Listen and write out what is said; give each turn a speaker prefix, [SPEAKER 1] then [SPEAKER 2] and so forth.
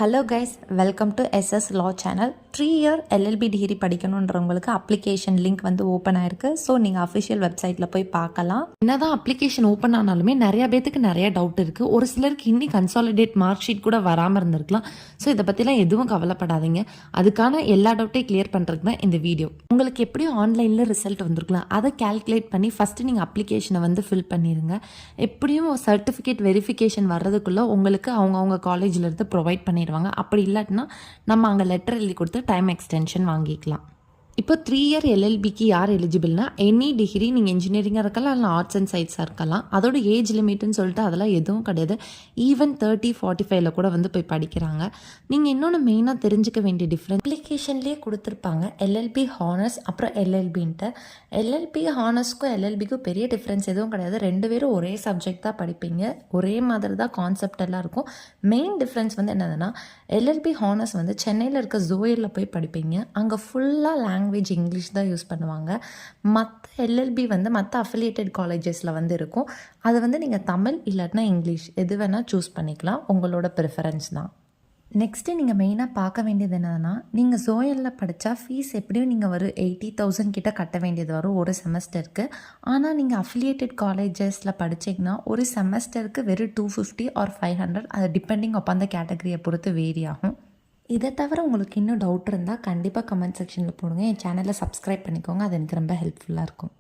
[SPEAKER 1] Hello guys, welcome to SS law channel. 3 year LLB degree படிக்கணுன்றவங்களுக்கு application link வந்து open ஆயிருக்கு. So நீங்கள் official வெப்சைட்டில் போய் பார்க்கலாம். என்னதான் அப்ளிகேஷன் ஓப்பன் ஆனாலுமே நிறைய பேத்துக்கு நிறைய டவுட் இருக்குது. ஒரு சிலருக்கு இன்னி கன்சாலிடேட் மார்க் ஷீட் கூட வராமல் இருந்திருக்கலாம். ஸோ இதை பற்றிலாம் எதுவும் கவலைப்படாதீங்க. அதுக்கான எல்லா டவுட்டையும் கிளியர் பண்ணுறதுக்கு தான் இந்த வீடியோ. உங்களுக்கு எப்படியும் ஆன்லைனில் ரிசல்ட் வந்திருக்கலாம். அதை கால்குலேட் பண்ணி ஃபஸ்ட்டு நீங்கள் அப்ளிகேஷனை வந்து ஃபில் பண்ணிடுங்க. எப்படியும் சர்டிஃபிகேட் வெரிஃபிகேஷன் வர்றதுக்குள்ளே உங்களுக்கு அவங்க காலேஜிலேருந்து ப்ரொவைட் பண்ணி அப்படி இல்லாட்டினா நம்ம அங்கே லெட்டர் எழுதி கொடுத்து டைம் எக்ஸ்டென்ஷன் வாங்கிக்கலாம். இப்போ 3 இயர் எல்எல்பிக்கு யார் எலிஜிபிள்னா, எனி டிகிரி நீங்கள் இன்ஜினியரிங்காக இருக்கலாம், இல்லை ஆர்ட்ஸ் அண்ட் சயின்ஸாக இருக்கலாம். அதோட ஏஜ் லிமிட்னு சொல்லிட்டு அதெல்லாம் எதுவும் கிடையாது. ஈவன் 30-45 கூட வந்து போய் படிக்கிறாங்க. நீங்கள் இன்னொன்று மெயினாக தெரிஞ்சுக்க வேண்டிய டிஃப்ரெண்ட் அப்ளிகேஷன்லேயே கொடுத்துருப்பாங்க எல்எல்பி ஹானர்ஸ் அப்புறம் எல்எல்பின்ட்டு. எல்எல்பி ஹானர்ஸ்க்கும் எல்எல்பிக்கும் பெரிய டிஃப்ரென்ஸ் எதுவும் கிடையாது. 2 பேரும் ஒரே சப்ஜெக்ட் தான் படிப்பீங்க, ஒரே மாதிரி தான் கான்செப்ட் எல்லாம் இருக்கும். மெயின் டிஃப்ரென்ஸ் வந்து என்னதுன்னா, எல்எல்பி ஹானர்ஸ் வந்து சென்னையில் இருக்க ஜோயலில் போய் படிப்பீங்க. அங்கே ஃபுல்லாக லாங்குவேஜ் இங்கிலீஷ் தான் யூஸ் பண்ணுவாங்க. மற்ற எல்எல்பி வந்து மற்ற அஃபிலியேட்டட் காலேஜஸில் வந்து இருக்கும். அது வந்து நீங்கள் தமிழ் இல்லாட்டினா இங்கிலீஷ் எது வேணால் சூஸ் பண்ணிக்கலாம், உங்களோட ப்ரிஃபரன்ஸ் தான். நெக்ஸ்ட்டு நீங்கள் மெயினாக பார்க்க வேண்டியது என்னதுன்னா, நீங்கள் ஜோயலில் படித்தா ஃபீஸ் எப்படியும் நீங்கள் ஒரு 80,000 கிட்ட கட்ட வேண்டியது வரும் ஒரு செமஸ்டருக்கு. ஆனால் நீங்கள் அஃபிலியேட்டட் காலேஜஸில் படித்தீங்கன்னா ஒரு செமஸ்டருக்கு வெறும் 250 ஆர் 500, அது டிபெண்டிங் அப்பான் த கேட்டகரியை பொறுத்து வேரி ஆகும். இதை தவிர உங்களுக்கு இன்னும் டவுட் இருந்தால் கண்டிப்பாக கமெண்ட் செக்ஷனில் போடுங்க. என் சேனலை சப்ஸ்கிரைப் பண்ணிக்கோங்க, அது எனக்கு ரொம்ப ஹெல்ப்ஃபுல்லாக இருக்கும்.